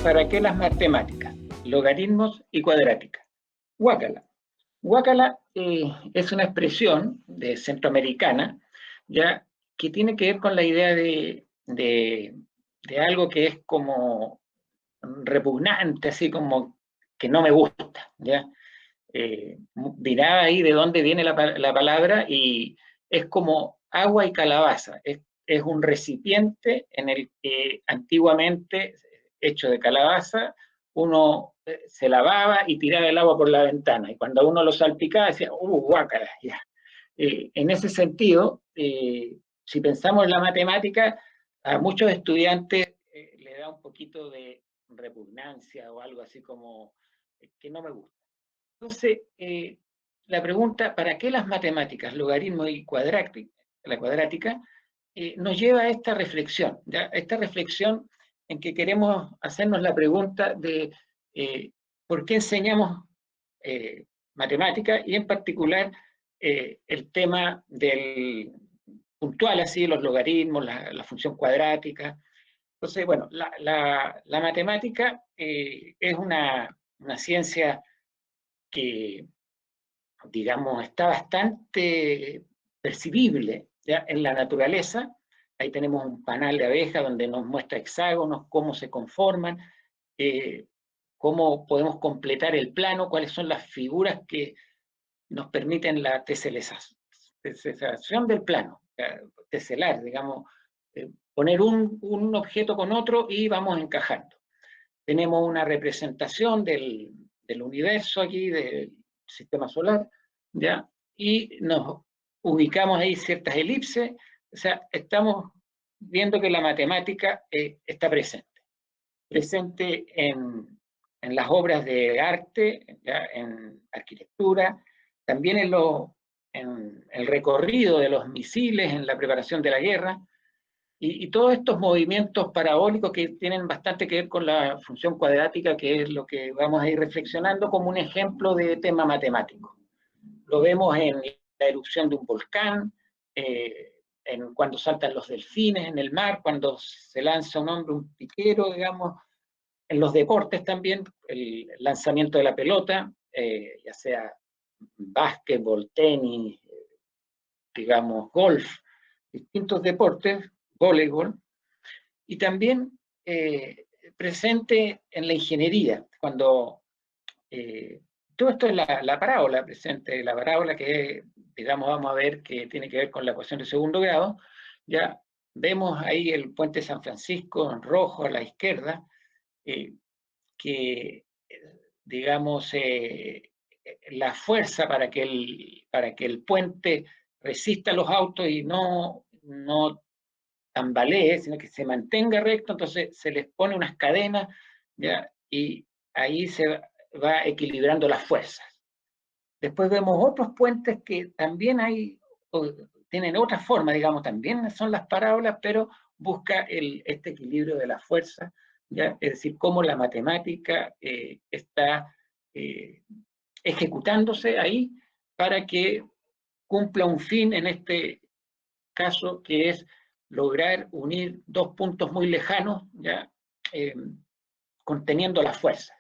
¿para qué las matemáticas? Logaritmos y cuadrática. Guácala. Guácala es una expresión centroamericana, ya, que tiene que ver con la idea de algo que es como repugnante, así como que no me gusta, ¿ya? Mirá ahí de dónde viene la palabra y es como agua y calabaza. Es un recipiente en el que antiguamente, hecho de calabaza, uno se lavaba y tiraba el agua por la ventana. Y cuando uno lo salpicaba, decía, guácala, ya. En ese sentido, si pensamos en la matemática, a muchos estudiantes le da un poquito de repugnancia o algo así como que no me gusta. Entonces, la pregunta, ¿para qué las matemáticas, logaritmo y la cuadrática, nos lleva a esta reflexión, ¿ya? Esta reflexión en que queremos hacernos la pregunta de por qué enseñamos matemática y en particular el tema del puntual, así, los logaritmos, la función cuadrática. Entonces, bueno, la matemática es una ciencia que, digamos, está bastante percibible, ¿ya? En la naturaleza. Ahí tenemos un panal de abejas donde nos muestra hexágonos, cómo se conforman, eh, cómo podemos completar el plano, cuáles son las figuras que nos permiten la teselación del plano, teselar, digamos, poner un objeto con otro y vamos encajando. Tenemos una representación del universo aquí, del sistema solar, ¿ya? Y nos ubicamos ahí ciertas elipses, o sea, estamos viendo que la matemática está presente en las obras de arte, ¿ya? En arquitectura, también en el recorrido de los misiles, en la preparación de la guerra, y todos estos movimientos parabólicos que tienen bastante que ver con la función cuadrática, que es lo que vamos a ir reflexionando como un ejemplo de tema matemático. Lo vemos en la erupción de un volcán, cuando saltan los delfines en el mar, cuando se lanza un hombre, un piquero, digamos, en los deportes también, el lanzamiento de la pelota, ya sea básquetbol, tenis, digamos, golf, distintos deportes, voleibol, y también presente en la ingeniería, cuando todo esto es la parábola presente, la parábola que, digamos, vamos a ver que tiene que ver con la ecuación de segundo grado. Ya vemos ahí el puente de San Francisco en rojo a la izquierda, que, digamos, la fuerza para que el puente resista a los autos y no tambalee, sino que se mantenga recto, entonces se les pone unas cadenas, ¿ya? Y ahí se va equilibrando las fuerzas. Después vemos otros puentes que también tienen otra forma, digamos, también son las parábolas, pero busca este equilibrio de las fuerzas, ¿ya? Es decir, cómo la matemática está ejecutándose ahí para que cumpla un fin en este caso, que es lograr unir dos puntos muy lejanos, ¿ya? Conteniendo la fuerza.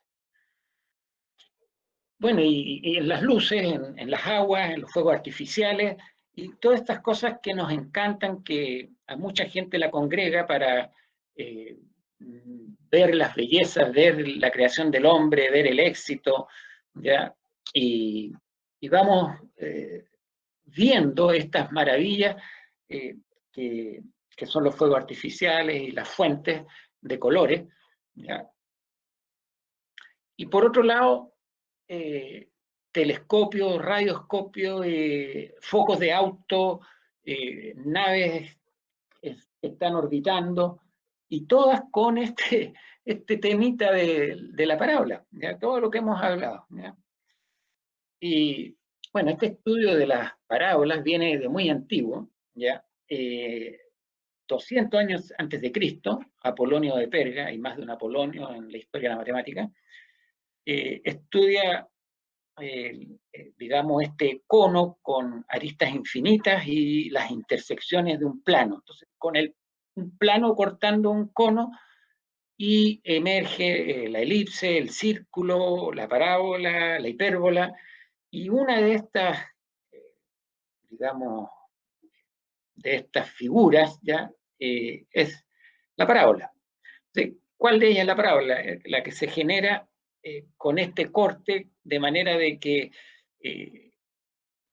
Bueno, y en las luces, en las aguas, en los fuegos artificiales, y todas estas cosas que nos encantan, que a mucha gente la congrega para ver las bellezas, ver la creación del hombre, ver el éxito, ¿ya? Y vamos viendo estas maravillas eh, que, que, son los fuegos artificiales y las fuentes de colores, ¿ya? Y por otro lado, telescopios, radioscopios, focos de auto, naves que están orbitando, y todas con este temita de la parábola, ¿ya? Todo lo que hemos hablado, ¿ya? Y bueno, este estudio de las parábolas viene de muy antiguo, ¿ya? 200 años antes de Cristo, Apolonio de Perga, hay más de un Apolonio en la historia de la matemática, estudia, digamos, este cono con aristas infinitas y las intersecciones de un plano. Entonces, un plano cortando un cono, y emerge la elipse, el círculo, la parábola, la hipérbola, y una de estas, digamos, de estas figuras ya es la parábola. Sí, ¿cuál de ellas es la parábola? La que se genera con este corte, de manera de que eh,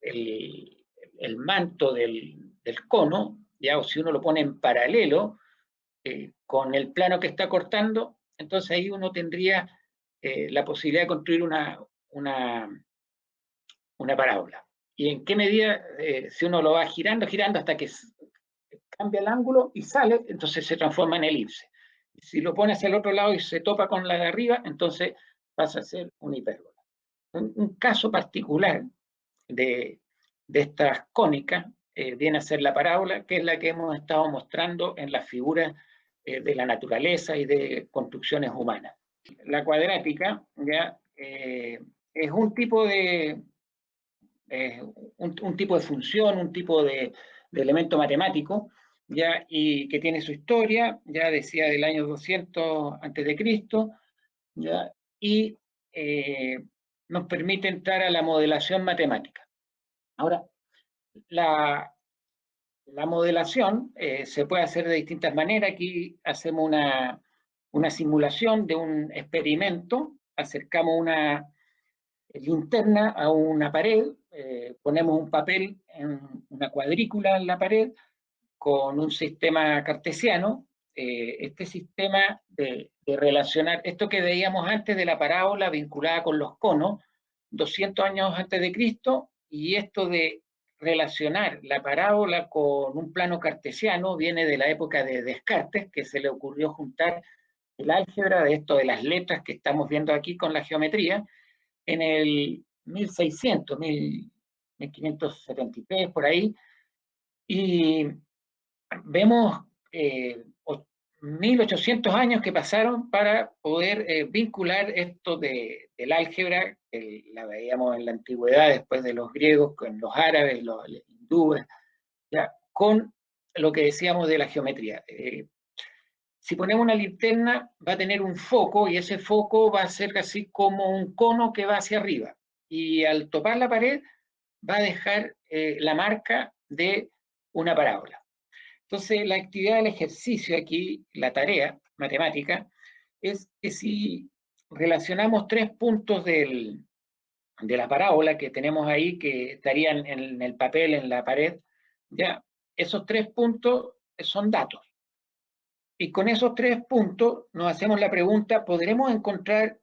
el manto del cono, ya, o si uno lo pone en paralelo con el plano que está cortando, entonces ahí uno tendría la posibilidad de construir una parábola. ¿Y en qué medida? Si uno lo va girando, girando hasta que cambia el ángulo y sale, entonces se transforma en elipse. Si lo pone hacia el otro lado y se topa con la de arriba, entonces pasa a ser una hipérbola. Un caso particular de estas cónicas viene a ser la parábola, que es la que hemos estado mostrando en las figuras de la naturaleza y de construcciones humanas. La cuadrática ya es un tipo de un tipo de función, un tipo de elemento matemático, ya, y que tiene su historia, ya decía del año 200 antes de Cristo, ya, y nos permite entrar a la modelación matemática. Ahora, la modelación se puede hacer de distintas maneras. Aquí hacemos una simulación de un experimento, acercamos una linterna a una pared, ponemos un papel en una cuadrícula en la pared con un sistema cartesiano. Este sistema de relacionar, esto que veíamos antes de la parábola vinculada con los conos, 200 años antes de Cristo, y esto de relacionar la parábola con un plano cartesiano viene de la época de Descartes, que se le ocurrió juntar el álgebra de esto de las letras que estamos viendo aquí con la geometría, en el 1600, 1573, por ahí, y vemos 1800 años que pasaron para poder vincular esto del álgebra, que la veíamos en la antigüedad después de los griegos, con los árabes, los hindúes, ya, con lo que decíamos de la geometría. Si ponemos una linterna, va a tener un foco y ese foco va a ser casi como un cono que va hacia arriba. Y al topar la pared, va a dejar la marca de una parábola. Entonces, la actividad del ejercicio aquí, la tarea matemática, es que si relacionamos tres puntos de la parábola que tenemos ahí, que estarían en el papel, en la pared, ya, esos tres puntos son datos. Y con esos tres puntos nos hacemos la pregunta, ¿podremos encontrar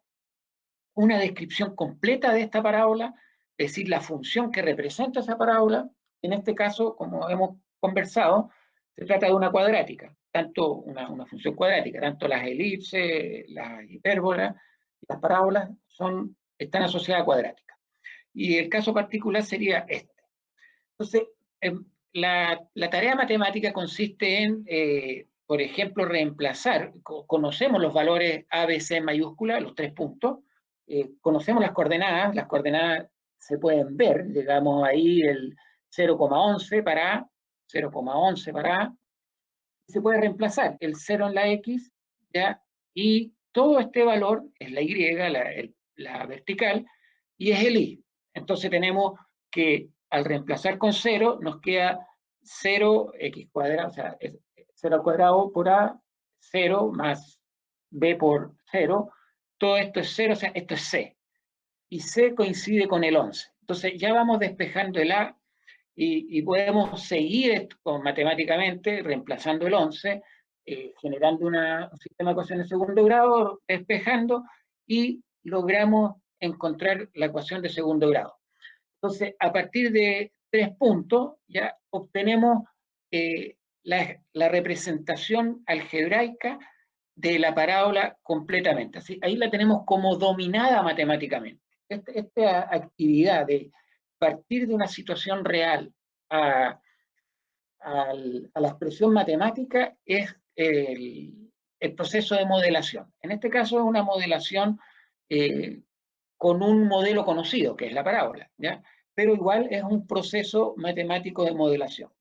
una descripción completa de esta parábola? Es decir, la función que representa esa parábola. En este caso, como hemos conversado, se trata de una cuadrática, tanto una función cuadrática, tanto las elipses, las hipérbolas, las parábolas están asociadas a cuadráticas. Y el caso particular sería este. Entonces, la tarea matemática consiste en, por ejemplo, reemplazar, conocemos los valores A, B, C en mayúscula, los tres puntos, conocemos las coordenadas se pueden ver, digamos ahí el 0,11 para A, 0,11 para A, se puede reemplazar el 0 en la X, ¿ya? Y todo este valor es la Y, la vertical, y es el Y. Entonces tenemos que al reemplazar con 0 nos queda 0x cuadrado, o sea, 0 al cuadrado por A, 0 más B por 0, todo esto es 0, o sea, esto es C. Y C coincide con el 11. Entonces ya vamos despejando el A y podemos seguir matemáticamente reemplazando el 11, generando un sistema de ecuaciones de segundo grado, despejando, y logramos encontrar la ecuación de segundo grado. Entonces, a partir de tres puntos, ya obtenemos la representación algebraica de la parábola completamente. Así, ahí la tenemos como dominada matemáticamente. Esta actividad de partir de una situación real a, a la expresión matemática es el proceso de modelación. En este caso es una modelación con un modelo conocido, que es la parábola, ¿ya? Pero igual es un proceso matemático de modelación.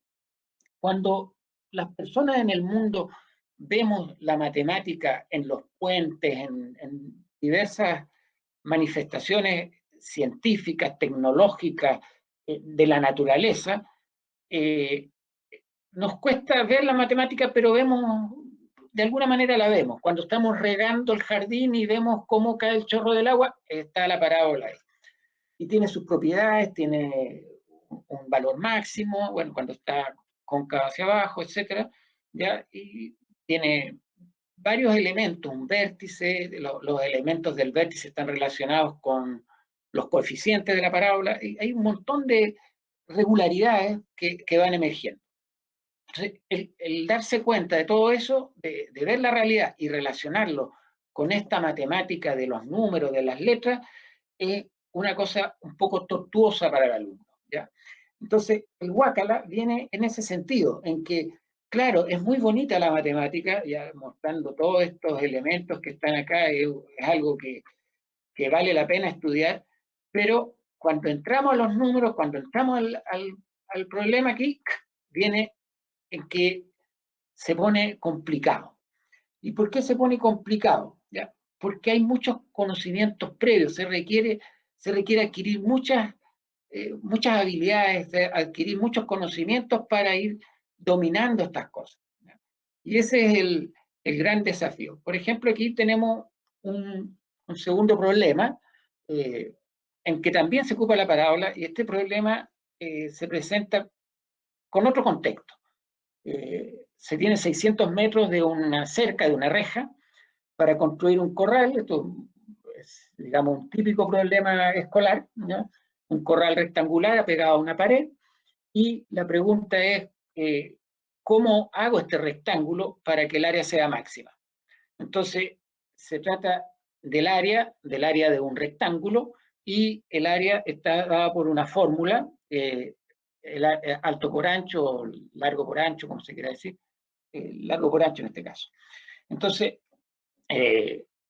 Cuando las personas en el mundo vemos la matemática en los puentes, en diversas manifestaciones científicas, tecnológicas, de la naturaleza, nos cuesta ver la matemática, pero vemos, de alguna manera la vemos. Cuando estamos regando el jardín y vemos cómo cae el chorro del agua, está la parábola ahí. Y tiene sus propiedades, tiene un valor máximo, bueno, cuando está cóncava hacia abajo, etcétera, ¿ya? Y tiene varios elementos, un vértice, los elementos del vértice están relacionados con los coeficientes de la parábola, y hay un montón de regularidades que van emergiendo. Entonces, el darse cuenta de todo eso, de ver la realidad y relacionarlo con esta matemática de los números, de las letras, es una cosa un poco tortuosa para el alumno, ¿ya? Entonces, el Huácala viene en ese sentido, en que, claro, es muy bonita la matemática, ya mostrando todos estos elementos que están acá, es algo que vale la pena estudiar, pero cuando entramos a los números, cuando entramos al problema aquí, viene en que se pone complicado. ¿Y por qué se pone complicado? ¿Ya? Porque hay muchos conocimientos previos, se requiere adquirir muchas habilidades, adquirir muchos conocimientos para ir dominando estas cosas, ¿ya? Y ese es el gran desafío. Por ejemplo, aquí tenemos un segundo problema, en que también se ocupa la parábola, y este problema se presenta con otro contexto. Se tiene 600 metros de una cerca, de una reja, para construir un corral. Esto es, digamos, un típico problema escolar, ¿no? Un corral rectangular apegado a una pared, y la pregunta es, ¿cómo hago este rectángulo para que el área sea máxima? Entonces, se trata del área de un rectángulo, y el área está dada por una fórmula, alto por ancho, largo por ancho, como se quiera decir, largo por ancho en este caso. Entonces,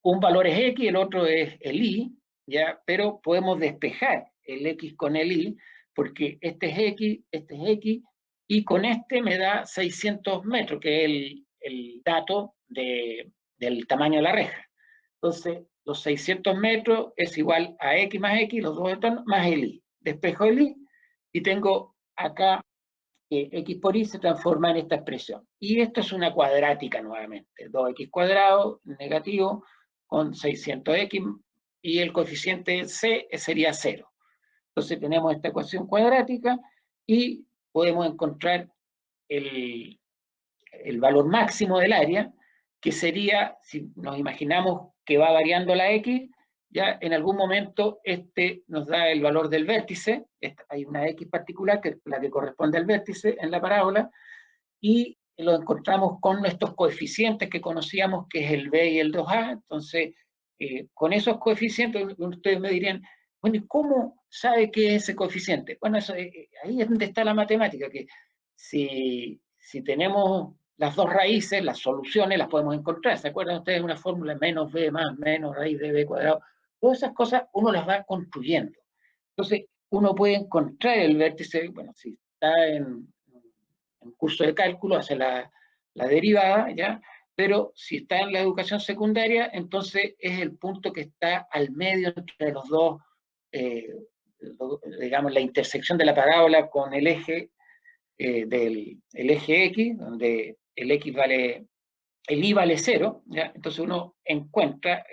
un valor es X, el otro es el Y, ¿ya? Pero podemos despejar el X con el Y, porque este es X, y con este me da 600 metros, que es el dato del tamaño de la reja. Entonces, los 600 metros es igual a X más X, los dos están, más el Y. Despejo el Y y tengo acá que X por Y se transforma en esta expresión. Y esto es una cuadrática nuevamente, 2X cuadrado negativo con 600X, y el coeficiente C sería 0. Entonces tenemos esta ecuación cuadrática y podemos encontrar el, el valor máximo del área, que sería, si nos imaginamos que va variando la X, ya en algún momento este nos da el valor del vértice, hay una X particular, que es la que corresponde al vértice en la parábola, y lo encontramos con nuestros coeficientes que conocíamos, que es el B y el 2A. Entonces, con esos coeficientes, ustedes me dirían, bueno, ¿y cómo sabe qué es ese coeficiente? Bueno, eso, ahí es donde está la matemática, que si tenemos las dos raíces, las soluciones las podemos encontrar. ¿Se acuerdan ustedes de una fórmula? Menos B más menos raíz de B cuadrado. Todas esas cosas uno las va construyendo. Entonces, uno puede encontrar el vértice, bueno, si está en curso de cálculo, hace la derivada, ¿ya? Pero si está en la educación secundaria, entonces es el punto que está al medio entre los dos, digamos, la intersección de la parábola con el eje, el eje X, donde el X vale, el Y vale 0, ¿ya? Entonces uno encuentra,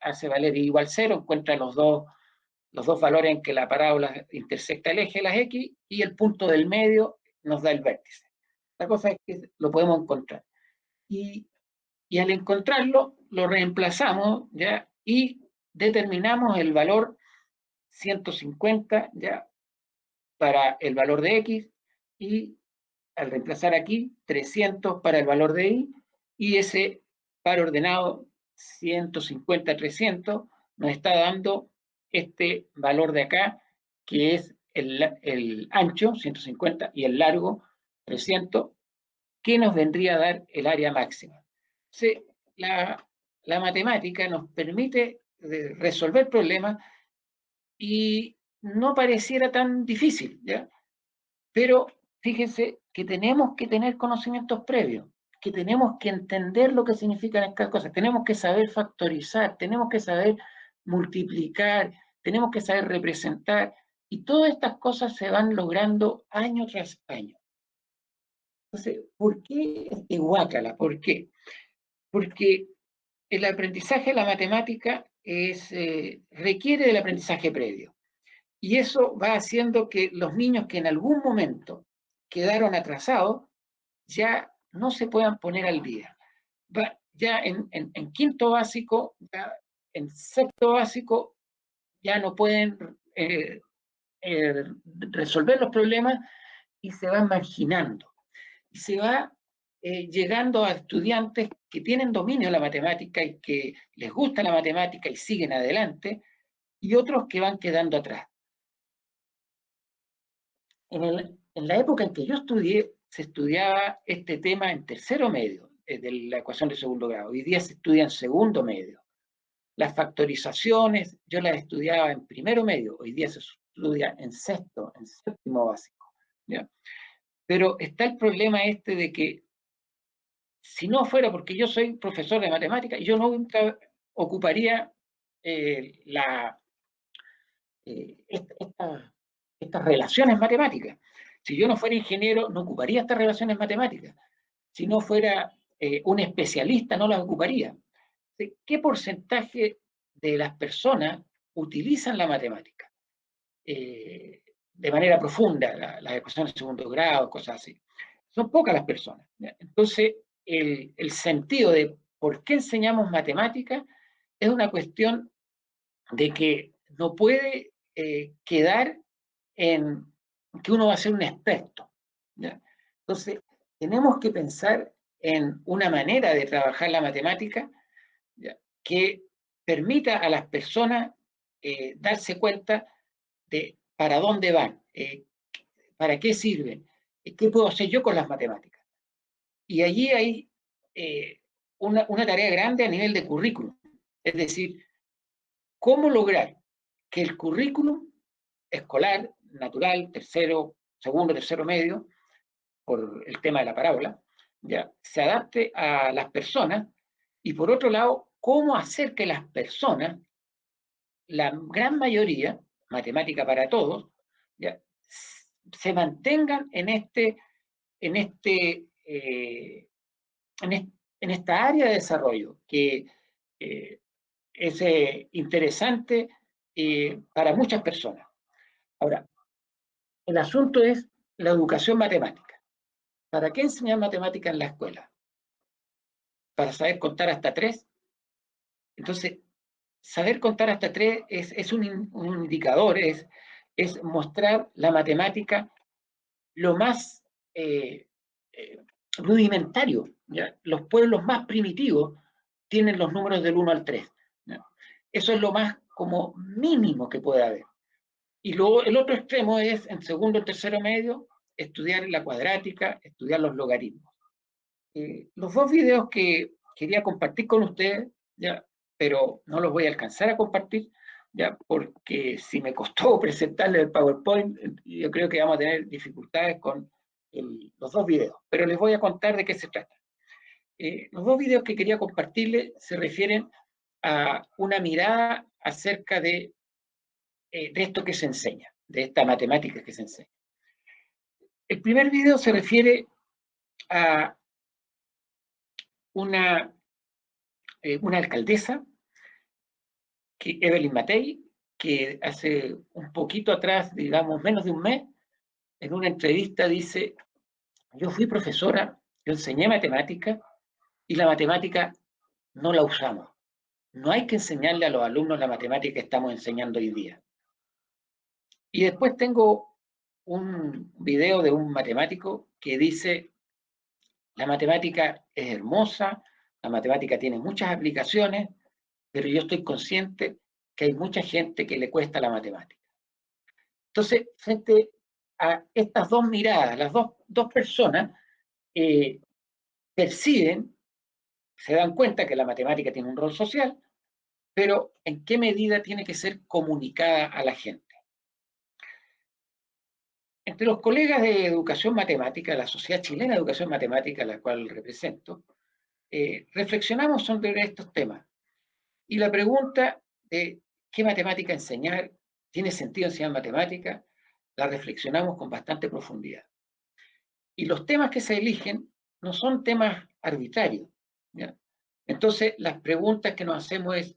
hace valer Y igual 0, encuentra los dos valores en que la parábola intersecta el eje, las X, y el punto del medio nos da el vértice. La cosa es que lo podemos encontrar. Y al encontrarlo, lo reemplazamos, ¿ya? Y determinamos el valor 150, ¿ya? Para el valor de X, y al reemplazar aquí 300 para el valor de Y, y ese par ordenado 150, 300 nos está dando este valor de acá, que es el ancho 150 y el largo 300, que nos vendría a dar el área máxima. Entonces, la matemática nos permite resolver problemas, y no pareciera tan difícil, ¿ya? Pero fíjense que tenemos que tener conocimientos previos. que tenemos que entender lo que significan estas cosas, tenemos que saber factorizar, tenemos que saber multiplicar, tenemos que saber representar, y todas estas cosas se van logrando año tras año. Entonces, ¿por qué Guácala? ¿Por qué? Porque el aprendizaje de la matemática requiere del aprendizaje previo. Y eso va haciendo que los niños que en algún momento quedaron atrasados ya no se puedan poner al día. Ya en quinto básico, ya en sexto básico, ya no pueden resolver los problemas y se van marginando. Y se va llegando a estudiantes que tienen dominio de la matemática y que les gusta la matemática y siguen adelante, y otros que van quedando atrás. En la época en que yo estudié, se estudiaba este tema en tercero medio, de la ecuación de segundo grado. Hoy día se estudia en segundo medio. Las factorizaciones, yo las estudiaba en primero medio, hoy día se estudia en sexto, en séptimo básico. ¿Ya? Pero está el problema este de que si no fuera porque yo soy profesor de matemáticas, yo nunca ocuparía estas relaciones matemáticas. Si yo no fuera ingeniero, no ocuparía estas relaciones matemáticas. Si no fuera un especialista, no las ocuparía. ¿Qué porcentaje de las personas utilizan la matemática? De manera profunda, las ecuaciones de segundo grado, cosas así. Son pocas las personas. Entonces, el sentido de por qué enseñamos matemáticas es una cuestión de que no puede quedar en que uno va a ser un experto. ¿Ya? Entonces, tenemos que pensar en una manera de trabajar la matemática, ¿ya?, que permita a las personas darse cuenta de para dónde van, para qué sirven, qué puedo hacer yo con las matemáticas. Y allí hay una tarea grande a nivel de currículum. Es decir, cómo lograr que el currículum escolar, natural, segundo, tercero medio, por el tema de la parábola, ya, se adapte a las personas, y por otro lado, cómo hacer que las personas, la gran mayoría, matemática para todos, ya, se mantengan en, este, en esta área de desarrollo, que es interesante para muchas personas. Ahora, el asunto es la educación matemática. ¿Para qué enseñar matemática en la escuela? ¿Para saber contar hasta 3? Entonces, saber contar hasta 3 es un indicador, es mostrar la matemática lo más rudimentario. ¿Ya? Los pueblos más primitivos tienen los números del 1 al 3. ¿Ya? Eso es lo más como mínimo que puede haber. Y luego el otro extremo es, en segundo o tercero medio, estudiar la cuadrática, estudiar los logaritmos. Los dos videos que quería compartir con ustedes, ya, pero no los voy a alcanzar a compartir, ya, porque si me costó presentarles el PowerPoint, yo creo que vamos a tener dificultades con los dos videos, pero les voy a contar de qué se trata. Los dos videos que quería compartirles se refieren a una mirada acerca de esto que se enseña, de esta matemática que se enseña. El primer video se refiere a una alcaldesa, Evelyn Matei, que hace un poquito atrás, digamos, menos de un mes, en una entrevista dice: yo fui profesora, yo enseñé matemática, y la matemática no la usamos. No hay que enseñarle a los alumnos la matemática que estamos enseñando hoy día. Y después tengo un video de un matemático que dice: la matemática es hermosa, la matemática tiene muchas aplicaciones, pero yo estoy consciente que hay mucha gente que le cuesta la matemática. Entonces, frente a estas dos miradas, las dos personas perciben, se dan cuenta que la matemática tiene un rol social, pero ¿en qué medida tiene que ser comunicada a la gente? entre los colegas de educación matemática, la Sociedad Chilena de Educación Matemática, a la cual represento, reflexionamos sobre estos temas. Y la pregunta de qué matemática enseñar, ¿tiene sentido enseñar matemática?, la reflexionamos con bastante profundidad. Y los temas que se eligen no son temas arbitrarios, ¿ya? Entonces, las preguntas que nos hacemos es,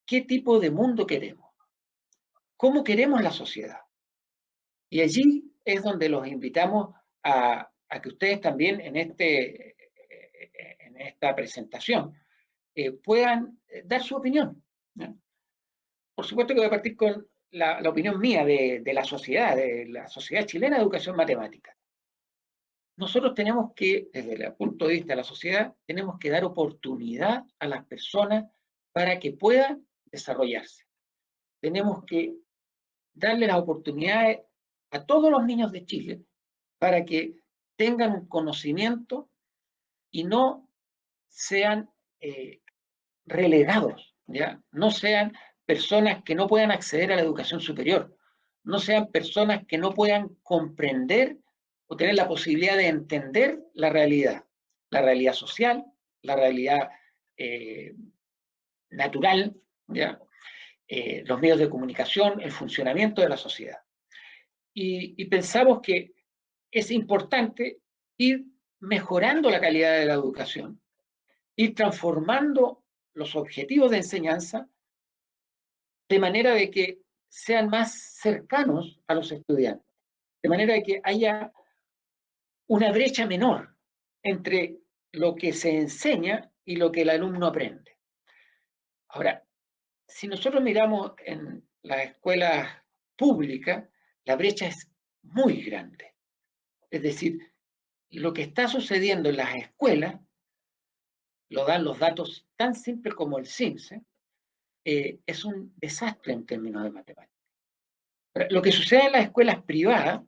¿qué tipo de mundo queremos? ¿Cómo queremos la sociedad? Y allí es donde los invitamos a que ustedes también en esta presentación puedan dar su opinión, ¿no? Por supuesto que voy a partir con la opinión mía de la Sociedad Chilena de Educación Matemática. Nosotros tenemos que, desde el punto de vista de la sociedad, tenemos que dar oportunidad a las personas para que puedan desarrollarse. Tenemos que darle las oportunidades a todos los niños de Chile para que tengan un conocimiento y no sean relegados, ¿ya? No sean personas que no puedan acceder a la educación superior, no sean personas que no puedan comprender o tener la posibilidad de entender la realidad social, la realidad natural, ¿ya? Los medios de comunicación, el funcionamiento de la sociedad. Y pensamos que es importante ir mejorando la calidad de la educación, ir transformando los objetivos de enseñanza de manera de que sean más cercanos a los estudiantes, de manera de que haya una brecha menor entre lo que se enseña y lo que el alumno aprende. Ahora, si nosotros miramos en las escuelas públicas, la brecha es muy grande. Es decir, lo que está sucediendo en las escuelas, lo dan los datos tan simples como el CIMSE, es un desastre en términos de matemáticas. Lo que sucede en las escuelas privadas,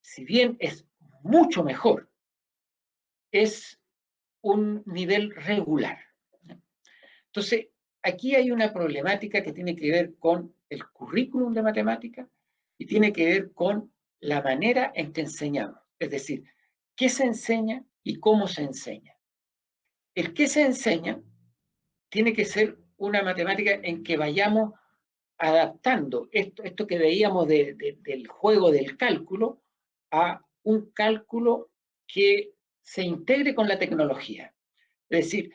si bien es mucho mejor, es un nivel regular. Entonces, aquí hay una problemática que tiene que ver con el currículum de matemática y tiene que ver con la manera en que enseñamos. Es decir, qué se enseña y cómo se enseña. El qué se enseña tiene que ser una matemática en que vayamos adaptando esto que veíamos del juego del cálculo a un cálculo que se integre con la tecnología. Es decir,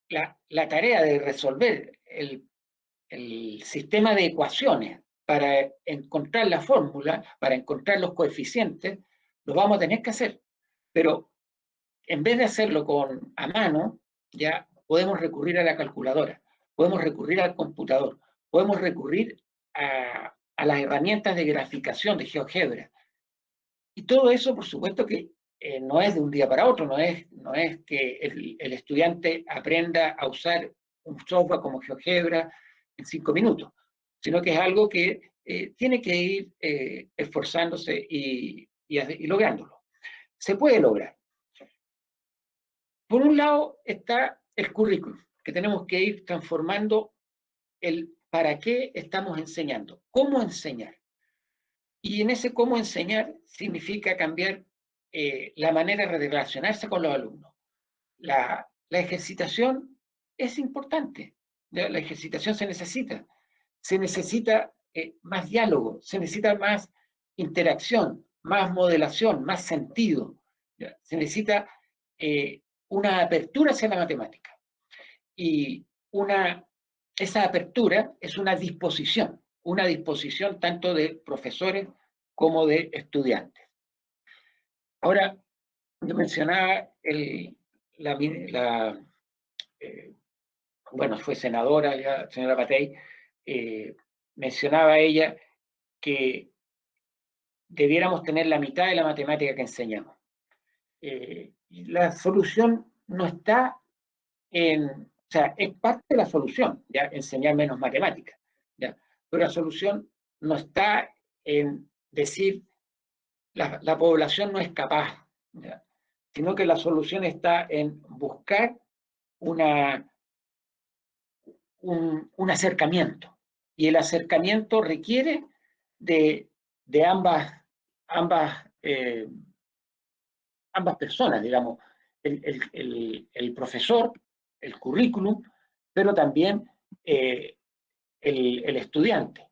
la tarea de resolver el sistema de ecuaciones para encontrar la fórmula, para encontrar los coeficientes, lo vamos a tener que hacer. Pero en vez de hacerlo a mano, ya podemos recurrir a la calculadora, podemos recurrir al computador, podemos recurrir a las herramientas de graficación, de GeoGebra. Y todo eso, por supuesto que no es de un día para otro, no es que el estudiante aprenda a usar un software como GeoGebra en 5 minutos, sino que es algo que tiene que ir esforzándose y lográndolo. Se puede lograr. Por un lado está el currículum, que tenemos que ir transformando el para qué estamos enseñando, cómo enseñar. Y en ese cómo enseñar significa cambiar la manera de relacionarse con los alumnos. La ejercitación es importante, la ejercitación se necesita más diálogo, se necesita más interacción, más modelación, más sentido, ¿ya? Se necesita una apertura hacia la matemática. Y esa apertura es una disposición tanto de profesores como de estudiantes. Ahora, yo mencionaba bueno, fue senadora ya, señora Patey, mencionaba ella que debiéramos tener la mitad de la matemática que enseñamos. La solución no está o sea, es parte de la solución, ya, enseñar menos matemáticas, ya, pero la solución no está en decir la población no es capaz, ya, sino que la solución está en buscar un acercamiento. Y el acercamiento requiere de de ambas personas, digamos, el profesor, el currículum, pero también el estudiante.